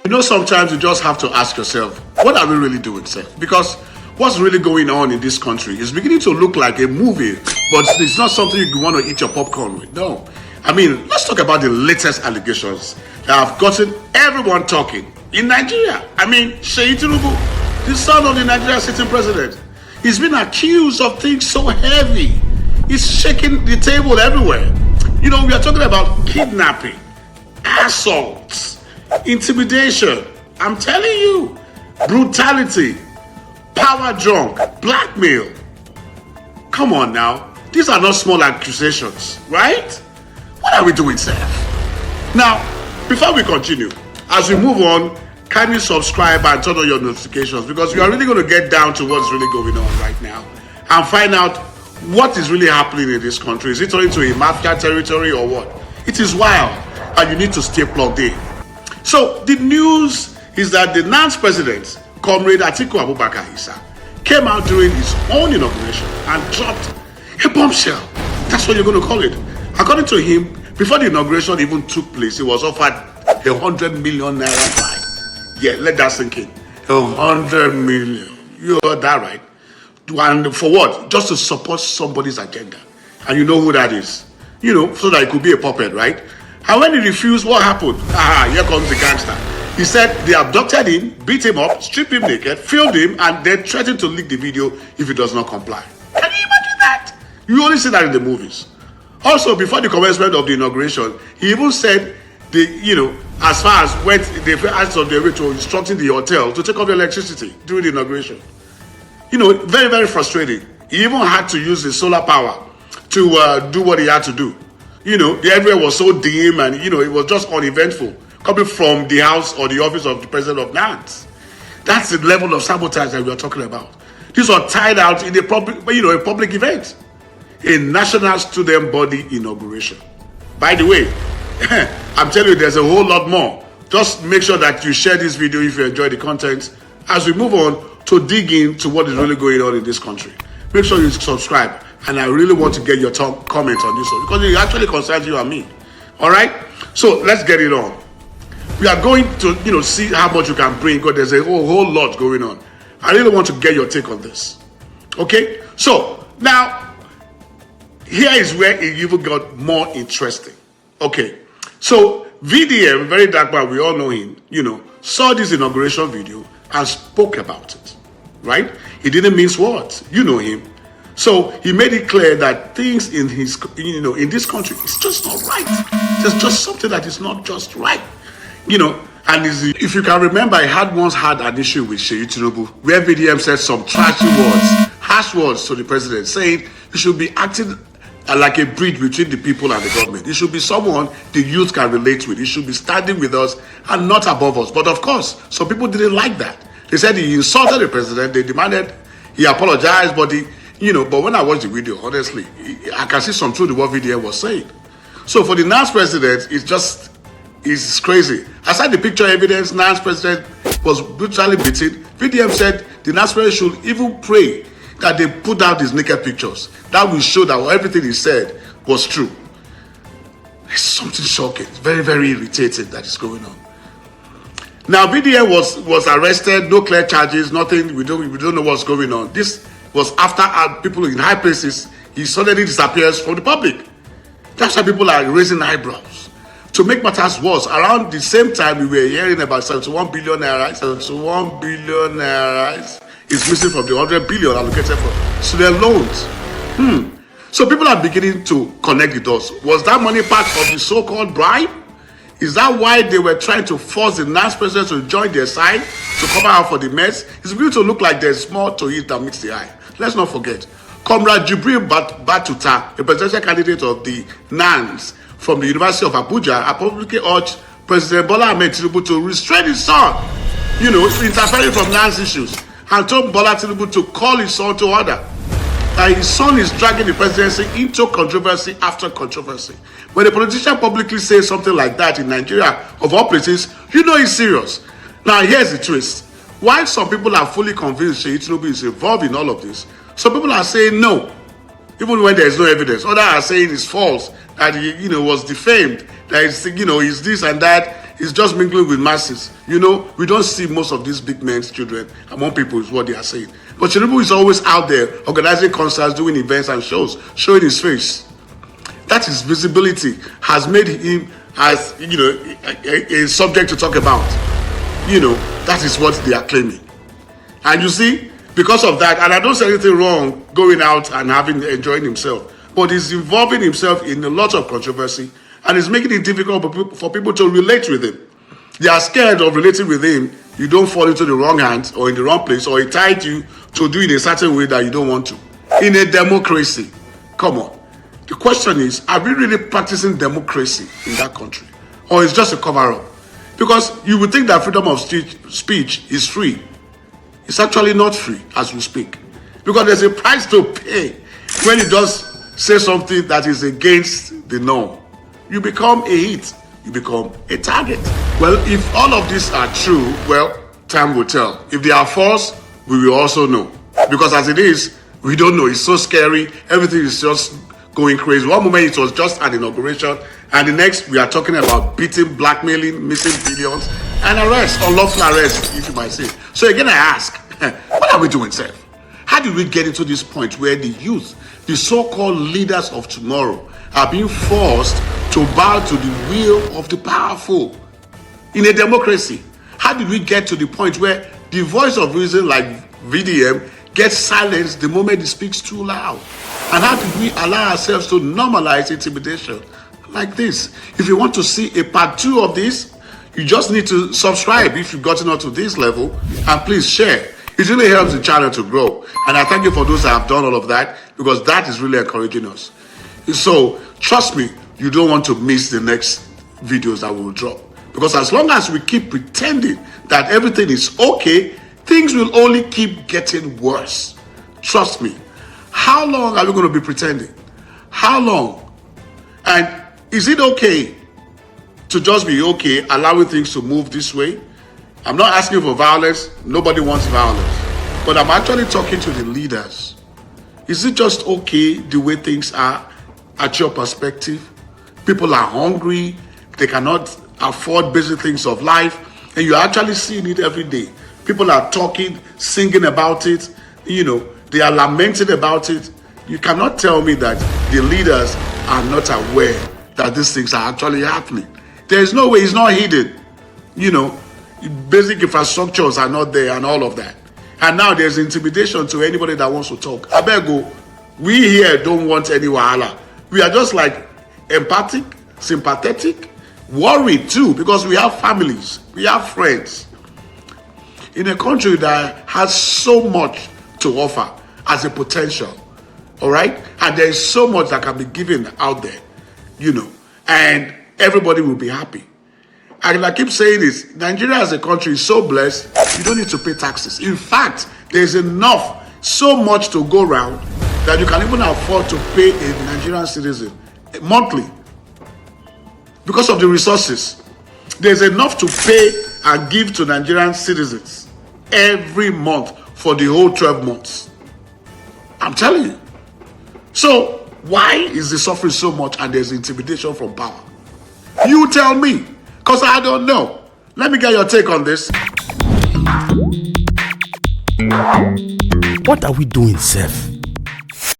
You know, sometimes you just have to ask yourself, what are we really doing, sir? Because what's really going on in this country is beginning to look like a movie, but it's not something you want to eat your popcorn with. No. I mean, let's talk about the latest allegations that have gotten everyone talking in Nigeria. I mean, Seyi Tinubu, the son of the Nigerian sitting president, he's been accused of things so heavy. He's shaking the table everywhere. You know, we are talking about kidnapping, assaults, intimidation, I'm telling you, brutality, power drunk, blackmail. Come on now, these are not small accusations, right? What are we doing, sir? Now, before we continue, as we move on, kindly subscribe and turn on your notifications, because we are really going to get down to what's really going on right now and find out what is really happening in this country. Is it turning to a mafia territory or what? It is wild, and you need to stay plugged in. So the news is that the NANS President, Comrade Atiku Abubakar Issa, came out during his own inauguration and dropped a bombshell. That's what you're going to call it. According to him, before the inauguration even took place, he was offered 100 million naira fine. Yeah, let that sink in. 100 million. You heard that right? And for what? Just to support somebody's agenda. And you know who that is. You know, so that it could be a puppet, right? And when he refused, what happened? Here comes the gangster. He said they abducted him, beat him up, stripped him naked, filmed him, and then threatened to leak the video if he does not comply. Can you imagine that? You only see that in the movies. Also, before the commencement of the inauguration, he even said, as far as when they asked on their way to instructing the hotel to take off the electricity during the inauguration. You know, very, very frustrating. He even had to use the solar power to do what he had to do. You know, the area was so dim and, it was just uneventful coming from the house or the office of the president of NANS. That's the level of sabotage that we are talking about. These are tied out in a public event, a national student body inauguration. By the way, I'm telling you, there's a whole lot more. Just make sure that you share this video if you enjoy the content as we move on to dig into what is really going on in this country. Make sure you subscribe. And I really want to get your comments on this one, because it actually concerns you and me. All right? So let's get it on. We are going to, see how much you can bring, because there's a whole lot going on. I really want to get your take on this. Okay? So now, here is where it even got more interesting. Okay? So VDM, VeryDarkMan, we all know him, saw this inauguration video and spoke about it. Right? He didn't mince words. You know him. So he made it clear that things in his, in this country, it's just not right. There's just something that is not just right, And if you can remember, I once had an issue with Seyi Tinubu, where VDM said some trashy words, harsh words to the president, saying he should be acting like a bridge between the people and the government. He should be someone the youth can relate with. He should be standing with us and not above us. But of course, some people didn't like that. They said he insulted the president. They demanded he apologized, but but when I watched the video, honestly, I can see some truth in what VDM was saying. So for the NANS President, it's crazy. Aside the picture evidence, NANS President was brutally beaten. VDM said the NANS President should even pray that they put out his naked pictures. That will show that everything he said was true. It's something shocking. It's very, very irritating that is going on. Now, VDM was arrested, no clear charges, nothing. We don't know what's going on. This was after people in high places, he suddenly disappears from the public. That's why people are raising eyebrows. To make matters worse, around the same time we were hearing about 71 billion naira. 71 billion naira is missing from the 100 billion allocated for student loans. So people are beginning to connect the dots. Was that money part of the so-called bribe? Is that why they were trying to force the NANS president to join their side to cover up for the mess? It's beginning to look like there's more to it than meets the eye. Let's not forget, Comrade Jibril Batuta, a presidential candidate of the NANS from the University of Abuja, publicly urged President Bola Ahmed Tinubu to restrain his son, interfering from NANS issues, and told Bola Tinubu to call his son to order. His son is dragging the presidency into controversy after controversy. When a politician publicly says something like that in Nigeria, of all places, he's serious. Now, here's the twist. While some people are fully convinced Seyi Tinubu is involved in all of this, some people are saying no, even when there is no evidence. Others are saying it's false, that he, was defamed, that he's this and that. He's just mingling with masses. You know, we don't see most of these big men's children among people is what they are saying. But Tinubu is always out there organizing concerts, doing events and shows, showing his face. That his visibility has made him, as you know, a subject to talk about. You know, that is what they are claiming. And you see, because of that, and I don't say anything wrong going out and enjoying himself, but he's involving himself in a lot of controversy, and it's making it difficult for people to relate with him. They are scared of relating with him. You don't fall into the wrong hands or in the wrong place, or he tied you to do it in a certain way that you don't want to. In a democracy, come on. The question is, are we really practicing democracy in that country? Or it's just a cover-up? Because you would think that freedom of speech is free. It's actually not free as we speak. Because there's a price to pay when you just say something that is against the norm. You become a hit. You become a target. Well, if all of these are true, well, time will tell. If they are false, we will also know. Because as it is, we don't know. It's so scary. Everything is just going crazy. One moment it was just an inauguration, and the next we are talking about beating, blackmailing, missing billions, and arrest, unlawful arrest, if you might say. So again, I ask, what are we doing, Sef? How did we get into this point where the youth, the so-called leaders of tomorrow, are being forced to bow to the will of the powerful in a democracy? How did we get to the point where the voice of reason, like VDM, gets silenced the moment it speaks too loud? And how did we allow ourselves to normalize intimidation like this? If you want to see a part 2 of this, you just need to subscribe if you've gotten up to this level, and please share. It really helps the channel to grow. And I thank you for those that have done all of that, because that is really encouraging us. So trust me, you don't want to miss the next videos that will drop. Because as long as we keep pretending that everything is okay, things will only keep getting worse. Trust me. How long are we going to be pretending? How long? And is it okay to just be okay, allowing things to move this way? I'm not asking for violence. Nobody wants violence. But I'm actually talking to the leaders. Is it just okay the way things are at your perspective? People are hungry. They cannot afford basic things of life. And you're actually seeing it every day. People are talking, singing about it. You know, they are lamenting about it. You cannot tell me that the leaders are not aware that these things are actually happening. There is no way. It's not hidden. You know, basic infrastructures are not there and all of that. And now there's intimidation to anybody that wants to talk. I beg you, we here don't want any wahala. We are just like empathic, sympathetic, worried too, because we have families, we have friends. In a country that has so much to offer as a potential, all right? And there is so much that can be given out there, you know, and everybody will be happy. And I keep saying this, Nigeria as a country is so blessed, you don't need to pay taxes. In fact, there's enough, so much to go around that you can even afford to pay a Nigerian citizen monthly because of the resources. There's enough to pay and give to Nigerian citizens every month for the whole 12 months. I'm telling you. So why is the suffering so much and there's intimidation from power? You tell me, because I don't know. Let me get your take on this. What are we doing, Sef?